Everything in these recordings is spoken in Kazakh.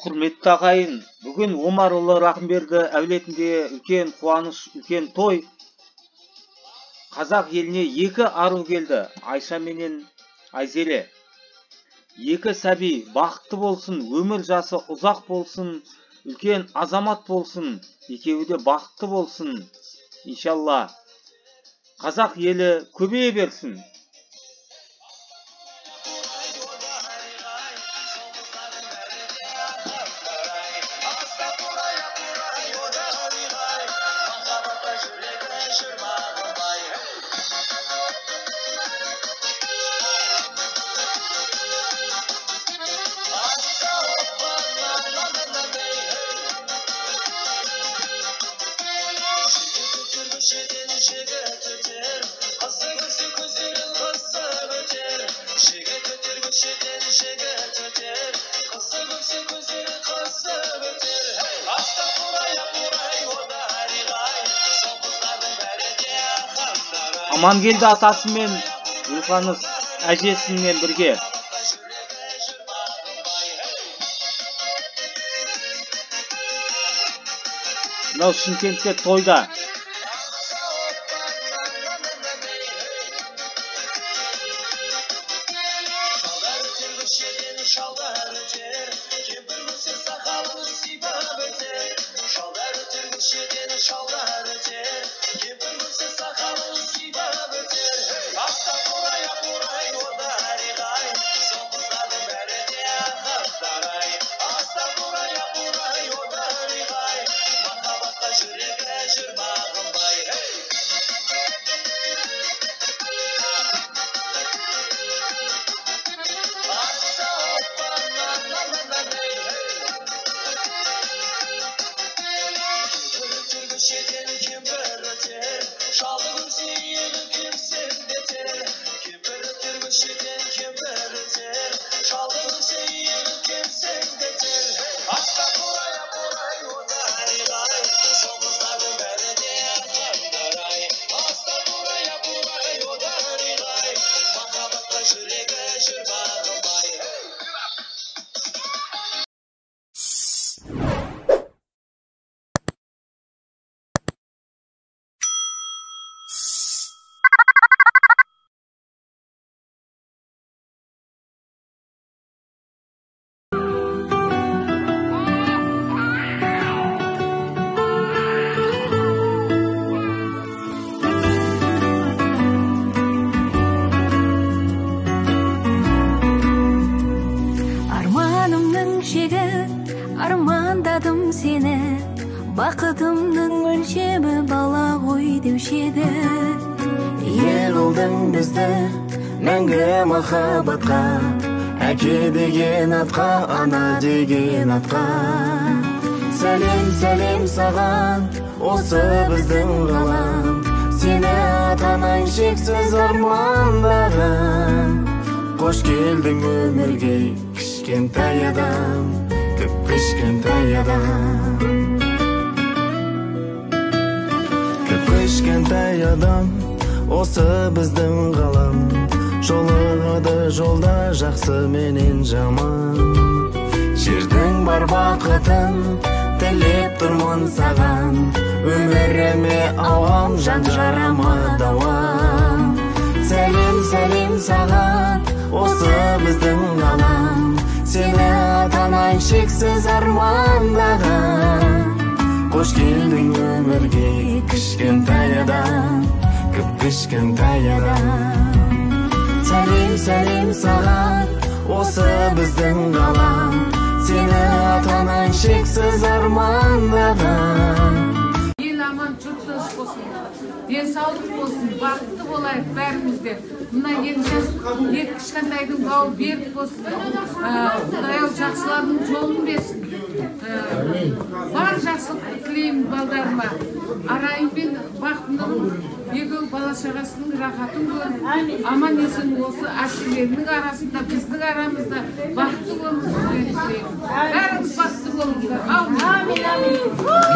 Құрметті ағайын, бүгін Омарұлы Рахымберді әулетінде үлкен қуаныш, үлкен той. Қазақ еліне екі ару келді, Айша менен Айзере. Екі сәби бақытты болсын, өмір жасы ұзақ болсын, үлкен азамат болсын, екеуі де бақытты болсын. Иншалла. Қазақ елі көбейе берсін. Амангелді атасымен Гүлқаныс әжесімен бірге. Мынау Шымкентте тойда. Армандаdım seni, бақытымның өлшемі бала ғой деуші еді. Ел қылдың бізді мәңгі махаббатқа, әке деген атқа, ана деген атқа. Сәлем, сәлем саған, осы біздің ғалам, сені атанайын шексіз армандаған. Қош келдің өмірге, кішкентай адам, кішкентай адам. Кішкентай адам, осы біздің ғалам, жолығады жолда жақсы менен жаман. Жердің бар бақытын тілеп тұрмын саған, өміріме ауам, жан жарама дауам. Сәлем, сәлем саған, осы біздің ғалам, сені атанайын шексіз армандаған. Қош келдің өмірге, кішкентай адам, кішкентай адам. Сәлем, сәлем саған, осы біздің ғалам, сені атанайын шексіз армандаған. Ел аман, жұрт тыныш болсын, денсаулық болсын, бақытты болайық бәрімізде. Мына екі кішкентайдың бауы берік болсын, Құдай жақсылардың жолын берсін. Бар жақсылық тілеймін балдарыма. Арайым мен бақытының екеу бала шағасының рахатын көріп, аман есен осы әшкелерінің арасында, біздің арамызда бақытты болыңыздар тілеймін. Бәріміз бақытты болыңыздар. Амин.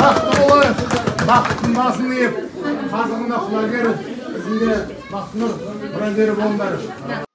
Бақытты болайық, бақыттың басын иіп, қазығына құлай беріп, біздің де бақыт нұр, мұрадері болыңдар.